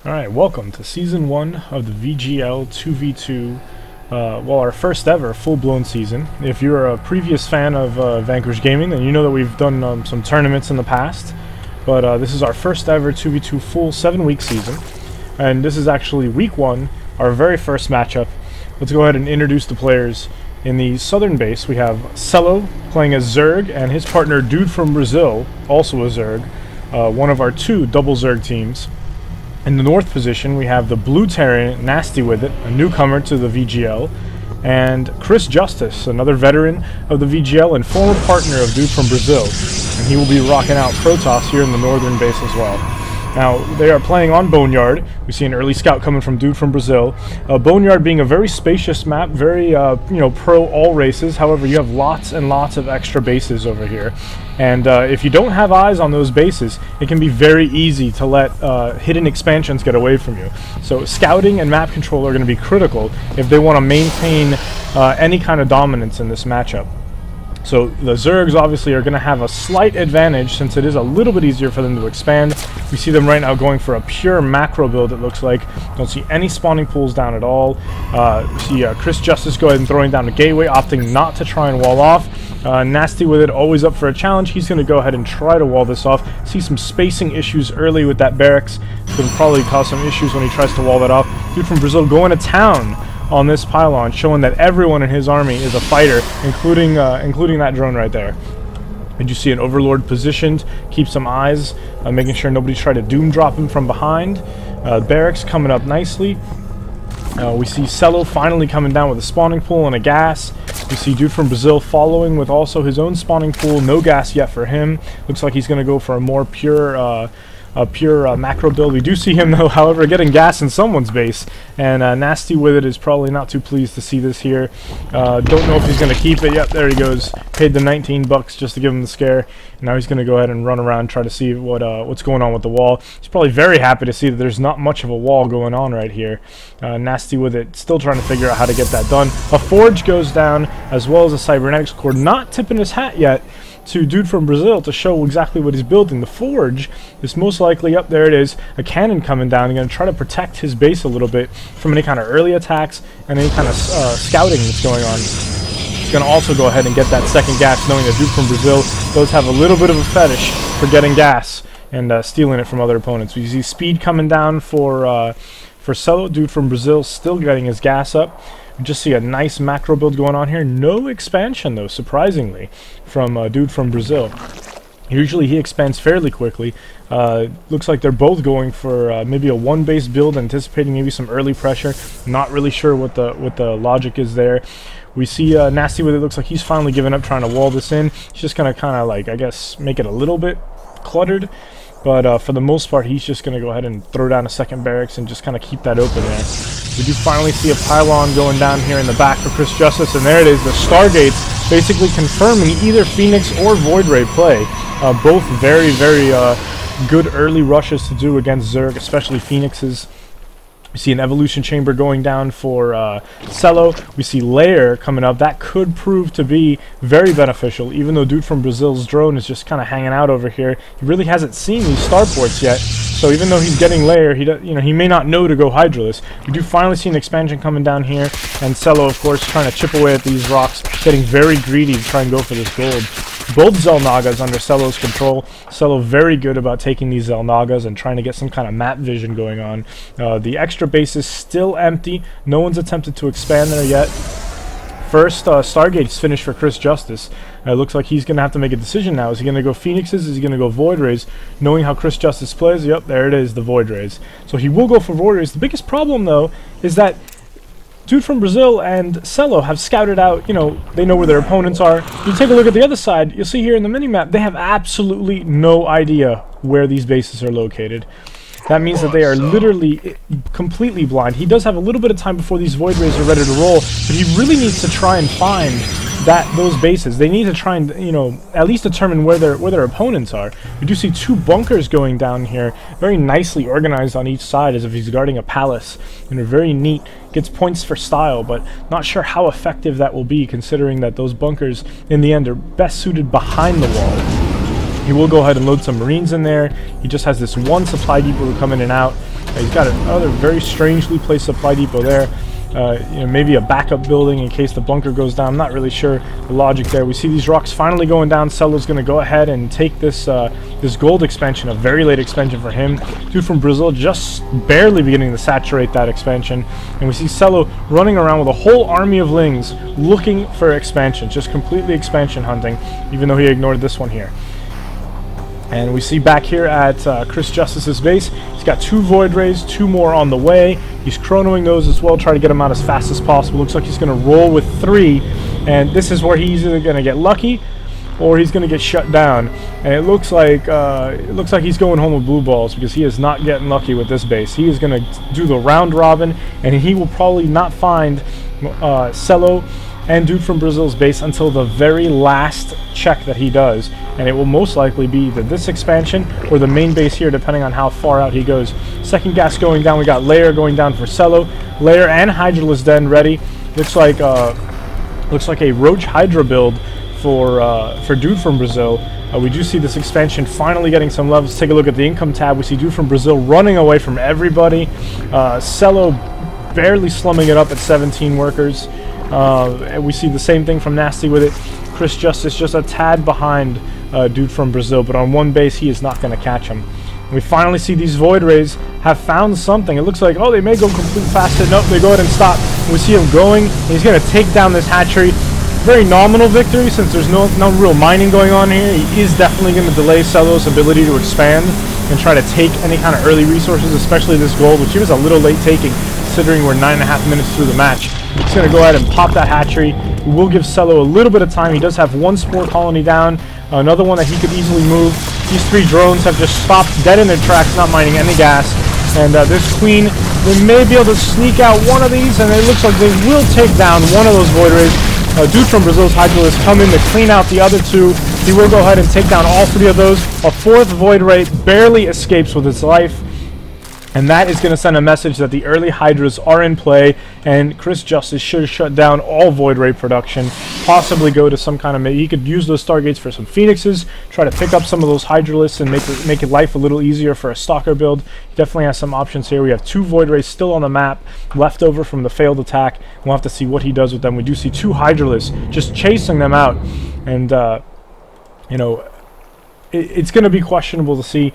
Alright, welcome to Season 1 of the VGL 2v2, well, our first ever full-blown season. If you're a previous fan of Vanquish Gaming, then you know that we've done some tournaments in the past, but this is our first ever 2v2 full 7-week season, and this is actually Week 1, our very first matchup. Let's go ahead and introduce the players. In the southern base, we have Celo playing as Zerg, and his partner DudeFromBrzl, also a Zerg, one of our two double Zerg teams. In the north position, we have the blue Terran, NastyWitIt, a newcomer to the VGL, and KrysJustice, another veteran of the VGL and former partner of DudeFromBrzl, and he will be rocking out Protoss here in the northern base as well. Now, they are playing on Boneyard. We see an early scout coming from DudeFromBrzl. Boneyard being a very spacious map, very, pro all races. However, you have lots and lots of extra bases over here. And if you don't have eyes on those bases, it can be very easy to let hidden expansions get away from you. So scouting and map control are going to be critical if they want to maintain any kind of dominance in this matchup. So the Zergs obviously are going to have a slight advantage since it is a little bit easier for them to expand. We see them right now going for a pure macro build, it looks like. Don't see any spawning pools down at all. We see KrysJustice go ahead and throwing down a gateway, opting not to try and wall off. NastyWitIt always up for a challenge. He's going to go ahead and try to wall this off. See some spacing issues early with that barracks. It's going to probably cause some issues when he tries to wall that off. DudeFromBrzl going to town on this pylon, showing that everyone in his army is a fighter, including that drone right there. And you see an Overlord positioned, keep some eyes, making sure nobody try to doom drop him from behind. Barracks coming up nicely. We see Celo finally coming down with a spawning pool and a gas. We see DudeFromBrzl following with also his own spawning pool, no gas yet for him. Looks like he's going to go for a more pure macro build. We do see him, though, however, getting gas in someone's base, and NastyWitIt is probably not too pleased to see this here. Don't know if he's going to keep it. Yep, there he goes. Paid the 19 bucks just to give him the scare. And now he's going to go ahead and run around and try to see what's going on with the wall. He's probably very happy to see that there's not much of a wall going on right here. NastyWitIt still trying to figure out how to get that done. A forge goes down, as well as a cybernetics core, not tipping his hat yet to DudeFromBrzl to show exactly what he's building. The forge is most likely, up there it is, a cannon coming down. He's going to try to protect his base a little bit from any kind of early attacks and any kind of scouting that's going on. He's going to also go ahead and get that second gas, knowing that DudeFromBrzl does have a little bit of a fetish for getting gas and stealing it from other opponents. We see speed coming down for Celo. DudeFromBrzl still getting his gas up. We just see a nice macro build going on here. No expansion, though, surprisingly, from DudeFromBrzl. Usually he expands fairly quickly. Looks like they're both going for maybe a one-base build, anticipating maybe some early pressure. Not really sure what the logic is there. We see NastyWitIt, looks like he's finally given up trying to wall this in. He's just going to kind of, like, I guess, make it a little bit cluttered. But for the most part, he's just going to go ahead and throw down a second barracks and just kind of keep that open there. We do finally see a pylon going down here in the back for KrysJustice, and there it is, the Stargates basically confirming either Phoenix or Void Ray play. Both very, very good early rushes to do against Zerg, especially Phoenix's. We see an evolution chamber going down for Celo. We see Lair coming up. That could prove to be very beneficial, even though DudeFromBrzl's drone is just kind of hanging out over here. He really hasn't seen these starports yet, so even though he's getting Lair, he may not know to go Hydralisk. We do finally see an expansion coming down here, and Celo, of course, trying to chip away at these rocks, getting very greedy to try and go for this gold. Both Xel'Nagas under Celo's control. Celo very good about taking these Xel'Nagas and trying to get some kind of map vision going on. The extra base is still empty. No one's attempted to expand there yet. First Stargate's finished for KrysJustice. It looks like he's going to have to make a decision now. Is he going to go Phoenixes? Is he going to go Void Rays? Knowing how KrysJustice plays, yep, there it is, the Void Rays. So he will go for Void Rays. The biggest problem, though, is that DudeFromBrzl and Celo have scouted out, they know where their opponents are. You take a look at the other side, you'll see here in the minimap, they have absolutely no idea where these bases are located. That means that they are literally completely blind. He does have a little bit of time before these Void Rays are ready to roll, but he really needs to try and find those bases. They need to try and, at least determine where their opponents are. We do see two bunkers going down here, very nicely organized on each side, as if he's guarding a palace. And they're very neat. Gets points for style, but not sure how effective that will be, considering that those bunkers, in the end, are best suited behind the wall. He will go ahead and load some Marines in there. He just has this one supply depot to come in and out. He's got another very strangely placed supply depot there. You know, maybe a backup building in case the bunker goes down. I'm not really sure the logic there. We see these rocks finally going down. Celo's going to go ahead and take this this gold expansion, a very late expansion for him. Dude from Brazil just barely beginning to saturate that expansion. And we see Celo running around with a whole army of Lings looking for expansion, just completely expansion hunting, even though he ignored this one here. And we see back here at KrysJustice's base, he's got 2 Void Rays, 2 more on the way. He's chronoing those as well, try to get them out as fast as possible. Looks like he's going to roll with 3, and this is where he's either going to get lucky or he's going to get shut down. And it looks like he's going home with blue balls, because he is not getting lucky with this base. He is going to do the round robin, and he will probably not find Celo and Dude from Brazil's base until the very last check that he does, and it will most likely be either this expansion or the main base here, depending on how far out he goes. Second gas going down. We got Lair going down for Celo. Lair and Hydralisk Den ready. Looks like a Roach Hydra build for Dude from Brazil. We do see this expansion finally getting some love. Let's take a look at the income tab. We see Dude from Brazil running away from everybody. Celo barely slumming it up at 17 workers. And we see the same thing from NastyWitIt. KrysJustice just a tad behind Dude from Brazil, but on one base he is not going to catch him. And we finally see these Void Rays have found something. It looks like, oh, they may go complete faster. Nope, they go ahead and stop. And we see him going, and he's going to take down this hatchery. Very nominal victory, since there's no real mining going on here. He is definitely going to delay Celo's ability to expand and try to take any kind of early resources, especially this gold, which he was a little late taking, considering we're 9.5 minutes through the match. He's going to go ahead and pop that hatchery. We'll give Celo a little bit of time. He does have 1 spore colony down, another one that he could easily move. These 3 drones have just stopped dead in their tracks, not mining any gas. And this Queen, they may be able to sneak out one of these, and it looks like they will take down one of those Void Rays. Dude from Brazil's Hydralisk come in to clean out the other 2. He will go ahead and take down all 3 of those. A 4th Void Ray barely escapes with its life. And that is going to send a message that the early Hydras are in play, and KrysJustice should shut down all Void Ray production, possibly go to some kind of... He could use those Stargates for some Phoenixes, try to pick up some of those Hydralisks and make it life a little easier for a Stalker build. He definitely has some options here. We have 2 Void Rays still on the map, left over from the failed attack. We'll have to see what he does with them. We do see 2 Hydralisks just chasing them out, and, you know, it's going to be questionable to see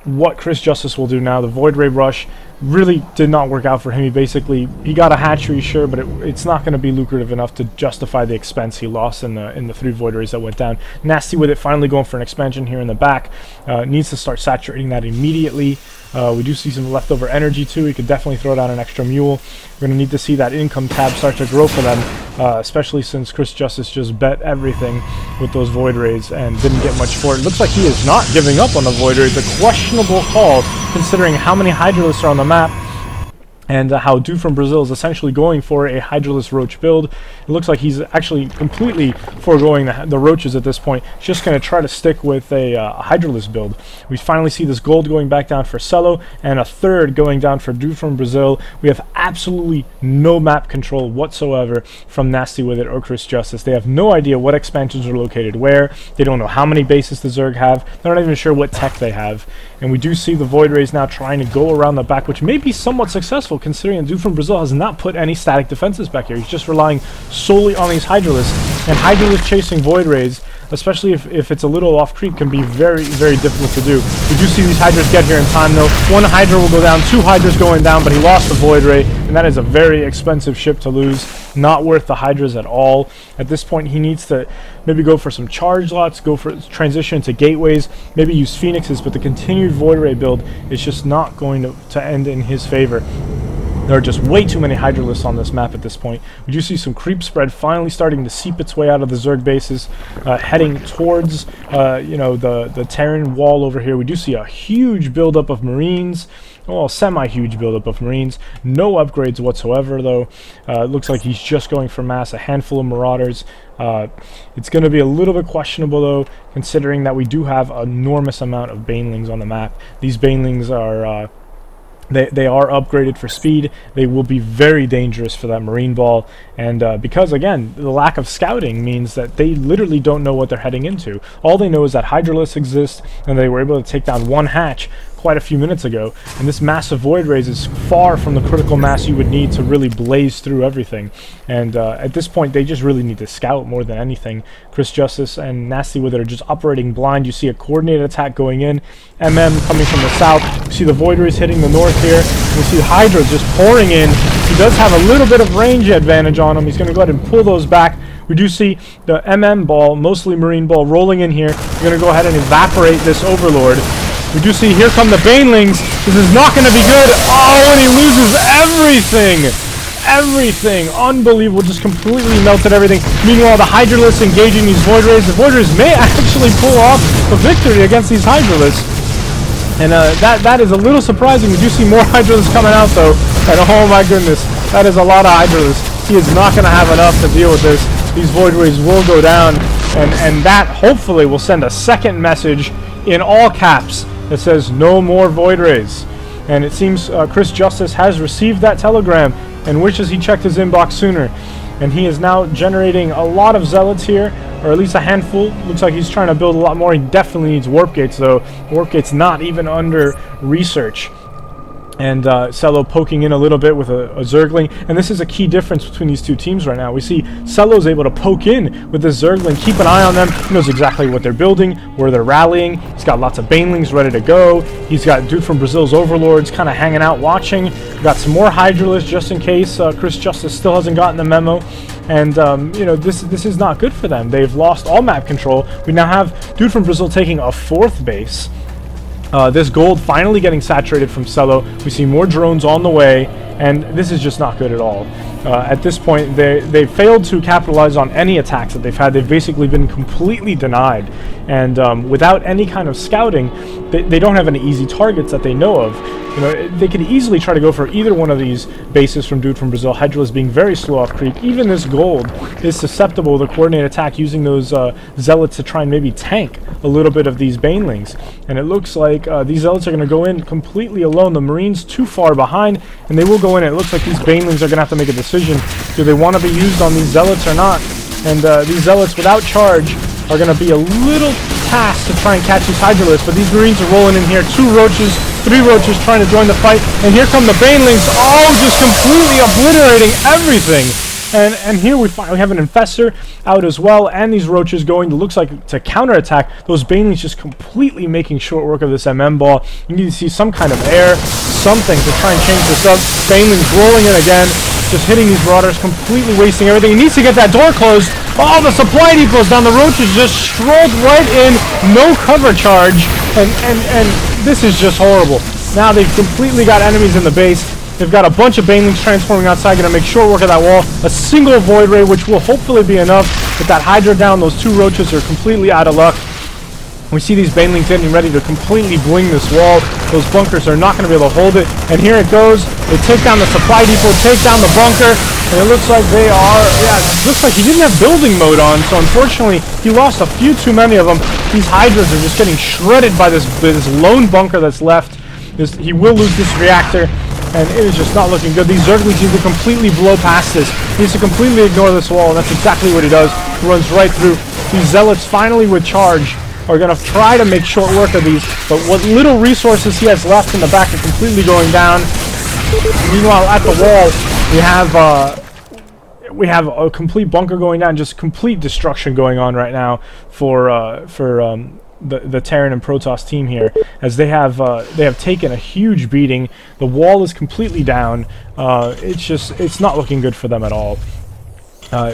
what KrysJustice will do now. The Void Ray Rush really did not work out for him. He got a hatchery, sure, but it's not going to be lucrative enough to justify the expense he lost in the 3 Void Rays that went down. NastyWitIt finally going for an expansion here in the back. Needs to start saturating that immediately. We do see some leftover energy too. He could definitely throw down an extra mule. We're going to need to see that income tab start to grow for them, especially since KrysJustice just bet everything with those Void Rays and didn't get much for it. Looks like he is not giving up on the Void Rays. A questionable call considering how many Hydralisks are on the map, and how Dude from Brazil is essentially going for a Hydralisk Roach build. It looks like he's actually completely foregoing the Roaches at this point. He's just going to try to stick with a Hydralisk build. We finally see this gold going back down for Celo, and a 3rd going down for Dude from Brazil. We have absolutely no map control whatsoever from NastyWitIt or KrysJustice. They have no idea what expansions are located where. They don't know how many bases the Zerg have. They're not even sure what tech they have. And we do see the Void Rays now trying to go around the back, which may be somewhat successful, considering Dude from Brazil has not put any static defenses back here. He's just relying solely on these Hydralisks, and Hydralisk chasing Void Rays, especially if it's a little off creep, can be very, very difficult to do. We do see these Hydras get here in time though. 1 Hydra will go down, 2 Hydras going down, but he lost the Void Ray, and that is a very expensive ship to lose. Not worth the Hydras at all. At this point he needs to maybe go for some charge lots, go for transition to gateways, maybe use Phoenixes, but the continued Void Ray build is just not going to end in his favor. There are just way too many Hydralisks on this map at this point. We do see some creep spread finally starting to seep its way out of the Zerg bases, heading towards you know, the Terran wall over here. We do see a huge buildup of Marines. Well, semi-huge buildup of Marines. No upgrades whatsoever, though. It looks like he's just going for mass, a handful of Marauders. It's going to be a little bit questionable, though, considering that we do have an enormous amount of Banelings on the map. These Banelings are... They are upgraded for speed. They will be very dangerous for that marine ball, and because again the lack of scouting means that they literally don't know what they're heading into. All they know is that Hydralisks exist, and they were able to take down one hatch quite a few minutes ago, and this massive void rays is far from the critical mass you would need to really blaze through everything. And at this point they just really need to scout more than anything. KrysJustice and NastyWitIt are just operating blind. You see a coordinated attack going in, MM coming from the south, you see the void rays hitting the north here, you see Hydra just pouring in. He does have a little bit of range advantage on him. He's going to go ahead and pull those back. We do see the MM ball, mostly marine ball, rolling in here. We're going to go ahead and evaporate this Overlord. We do see here come the Banelings. This is not going to be good. Oh, and he loses everything. Everything. Unbelievable. Just completely melted everything. Meanwhile, the Hydralisks engaging these Void Rays. The Void Rays may actually pull off a victory against these Hydralisks. And that is a little surprising. We do see more Hydralisks coming out, though. And oh my goodness, that is a lot of Hydralisks. He is not going to have enough to deal with this. These Void Rays will go down. And that hopefully will send a second message in all caps that says no more Void Rays. And it seems KrysJustice has received that telegram and wishes he checked his inbox sooner. And he is now generating a lot of Zealots here, or at least a handful. Looks like he's trying to build a lot more. He definitely needs Warp Gates, though. Warp Gates not even under research. And Celo poking in a little bit with a Zergling. And this is a key difference between these two teams right now. We see Celo's able to poke in with this Zergling, keep an eye on them. He knows exactly what they're building, where they're rallying. He's got lots of Banelings ready to go. He's got DudeFromBrzl's Overlords kind of hanging out watching. Got some more Hydralisks just in case KrysJustice still hasn't gotten the memo. And, you know, this is not good for them. They've lost all map control. We now have DudeFromBrzl taking a 4th base. This gold finally getting saturated from Celo. We see more drones on the way, and this is just not good at all. At this point, they failed to capitalize on any attacks that they've had. They've basically been completely denied. And without any kind of scouting, they don't have any easy targets that they know of. You know, they could easily try to go for either one of these bases from DudeFromBrzl. Hydralisks being very slow off creep. Even this gold is susceptible to coordinated attack, using those Zealots to try and maybe tank a little bit of these Banelings. And it looks like these Zealots are going to go in completely alone. The Marines too far behind, and they will go in. It looks like these Banelings are going to have to make a decision. Do they want to be used on these Zealots or not? And these Zealots without charge are going to be a little tasked to try and catch these Hydralisks, but these Marines are rolling in here. 2 Roaches, 3 Roaches trying to join the fight, and here come the Banelings, all just completely obliterating everything. And here we have an Infestor out as well, and these Roaches going, looks like, to counterattack. Those Banelings just completely making short work of this MM ball. You need to see some kind of air, something to try and change this up. Banelings rolling in again, just hitting these Marauders, completely wasting everything. He needs to get that door closed. Oh, the supply depot's down. The Roaches just strolled right in, no cover charge, and this is just horrible. Now they've completely got enemies in the base. They've got a bunch of Banelings transforming outside, going to make short work of that wall. A single Void Ray, which will hopefully be enough. With that Hydra down, those 2 Roaches are completely out of luck. We see these Banelings getting ready to completely bling this wall. Those bunkers are not going to be able to hold it. And here it goes. They take down the supply depot, take down the bunker. And it looks like they are, yeah, it looks like he didn't have building mode on. So unfortunately, he lost a few too many of them. These Hydras are just getting shredded by this lone bunker that's left. He will lose this reactor. And it is just not looking good. These Zerglings need to completely blow past this. He needs to completely ignore this wall, and that's exactly what he does. He runs right through. These Zealots finally with charge are going to try to make short work of these, but what little resources he has left in the back are completely going down. Meanwhile, at the wall, we have a complete bunker going down, just complete destruction going on right now for the Terran and Protoss team here, as they have taken a huge beating. The wall is completely down. It's not looking good for them at all.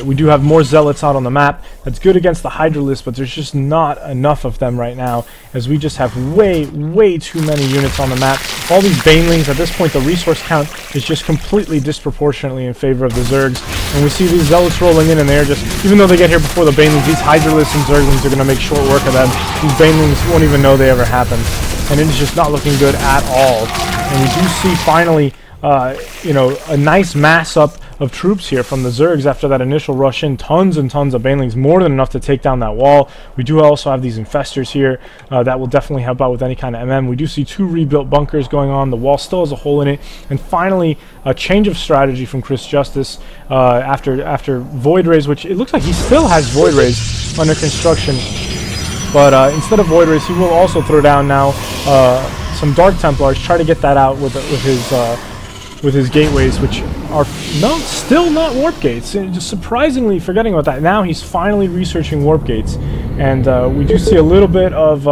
We do have more Zealots out on the map. That's good against the Hydralisks, but there's just not enough of them right now, as we just have way too many units on the map. All these Banelings, at this point the resource count is just completely disproportionately in favor of the Zergs. And we see these Zealots rolling in, and they're just, even though they get here before the Banelings, these Hydralisks and Zerglings are going to make short work of them. These Banelings won't even know they ever happened. And it is just not looking good at all. And we do see finally, you know, a nice mass up of troops here from the Zergs after that initial rush in. Tons and tons of banelings, more than enough to take down that wall. We do also have these infestors here that will definitely help out with any kind of MM. We do see 2 rebuilt bunkers going on. The wall still has a hole in it. And finally, a change of strategy from KrysJustice after Void Rays, which it looks like he still has Void Rays under construction. But instead of Void Rays, he will also throw down now some Dark Templars, try to get that out with his gateways, which are still not warp gates. And just surprisingly forgetting about that. Now he's finally researching warp gates, and we do see a little bit of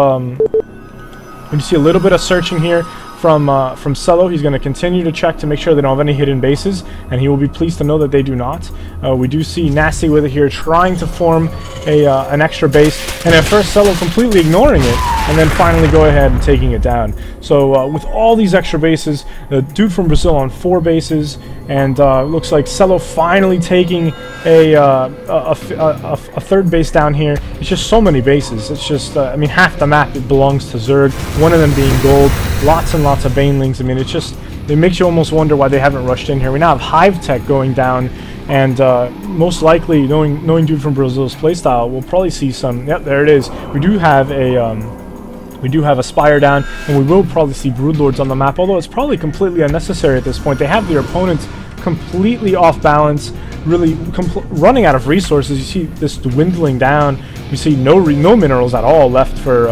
searching here from Celo. He's going to continue to check to make sure they don't have any hidden bases, and he will be pleased to know that they do not. We do see NastyWitIt here trying to form an extra base, and at first Celo completely ignoring it, and then finally go ahead and taking it down. So with all these extra bases, the dude from Brazil on 4 bases, and looks like Celo finally taking a 3rd base down here. It's just so many bases. It's just, I mean, half the map it belongs to Zerg, one of them being gold, lots and lots of banelings. I mean, it makes you almost wonder why they haven't rushed in here. We now have Hive Tech going down, and most likely, knowing Dude from Brazil's playstyle, we'll probably see some. Yep, there it is. We do have a Spire down, and we will probably see Broodlords on the map, although it's probably completely unnecessary at this point. They have their opponents completely off balance, really running out of resources. You see this dwindling down. You see no minerals at all left for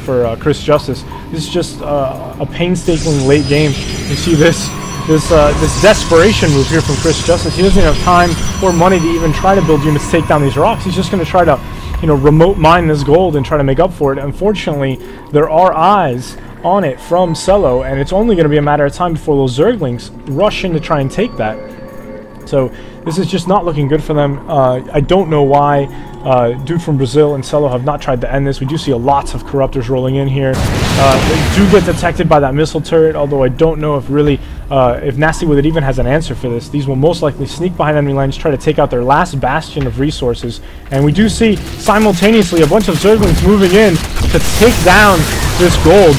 KrysJustice. This is just a painstaking late game. You see this desperation move here from KrysJustice. He doesn't have time or money to even try to build units to take down these rocks. He's just going to try to, remote mine this gold and try to make up for it. Unfortunately, there are eyes on it from Celo, and it's only going to be a matter of time before those Zerglings rush in to try and take that. So this is just not looking good for them. I don't know why Dude from Brazil and Celo have not tried to end this. We do see lots of Corruptors rolling in here. They do get detected by that missile turret, although I don't know if really if NastyWitIt even has an answer for this. These will most likely sneak behind enemy lines, try to take out their last bastion of resources. And we do see simultaneously a bunch of Zerglings moving in to take down this gold,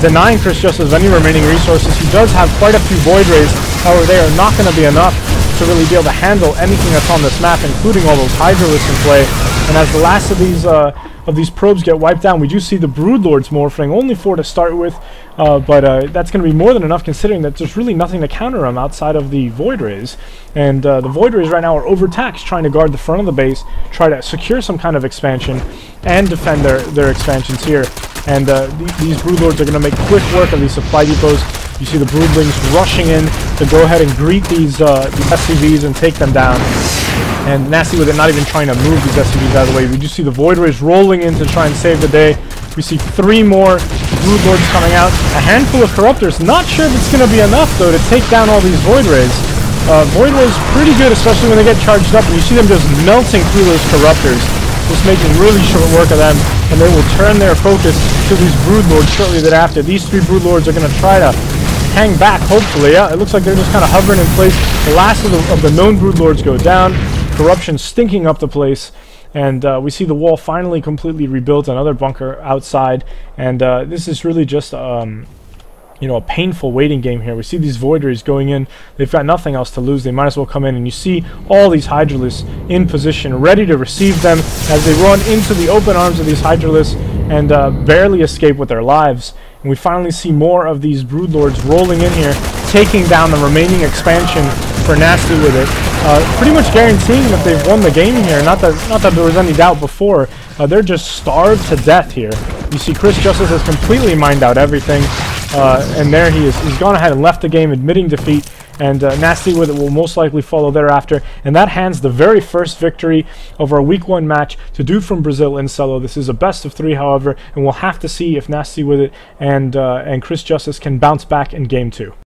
denying KrysJustice of any remaining resources. He does have quite a few Void Rays, however they are not going to be enough to really be able to handle anything that's on this map, including all those Hydralisks in play. And as the last of these probes get wiped down, we do see the Broodlords morphing, only 4 to start with, but that's going to be more than enough considering that there's really nothing to counter them outside of the Void Rays. And the Void Rays right now are overtaxed, trying to guard the front of the base, try to secure some kind of expansion, and defend their expansions here. And these Broodlords are going to make quick work of these supply depots. You see the Broodlings rushing in to go ahead and greet these SCVs and take them down. And NastyWitIt not even trying to move these SCVs out of the way. We do see the Void Rays rolling in to try and save the day. We see 3 more Broodlords coming out. A handful of Corruptors. Not sure if it's going to be enough, though, to take down all these Void Rays. Void Rays pretty good, especially when they get charged up. And you see them just melting through those Corruptors, just making really short work of them. And they will turn their focus to these Broodlords shortly thereafter. These 3 Broodlords are going to try to hang back, hopefully. Yeah, it looks like they're just kind of hovering in place. The last of the known Broodlords go down. Corruption stinking up the place, and we see the wall finally completely rebuilt, another bunker outside, and this is really just a painful waiting game here. We see these Void Rays going in. They've got nothing else to lose. They might as well come in, and you see all these Hydralisks in position, ready to receive them as they run into the open arms of these Hydralisks and barely escape with their lives. And we finally see more of these Broodlords rolling in here, taking down the remaining expansion for NastyWitIt. Pretty much guaranteeing that they've won the game here. Not that there was any doubt before. They're just starved to death here. You see KrysJustice has completely mined out everything. And there he is. He's gone ahead and left the game, admitting defeat. And NastyWitIt will most likely follow thereafter. And that hands the very first victory of our Week 1 match to Dude from Brazil and Celo. This is a best of 3, however, and we'll have to see if NastyWitIt and KrysJustice can bounce back in Game 2.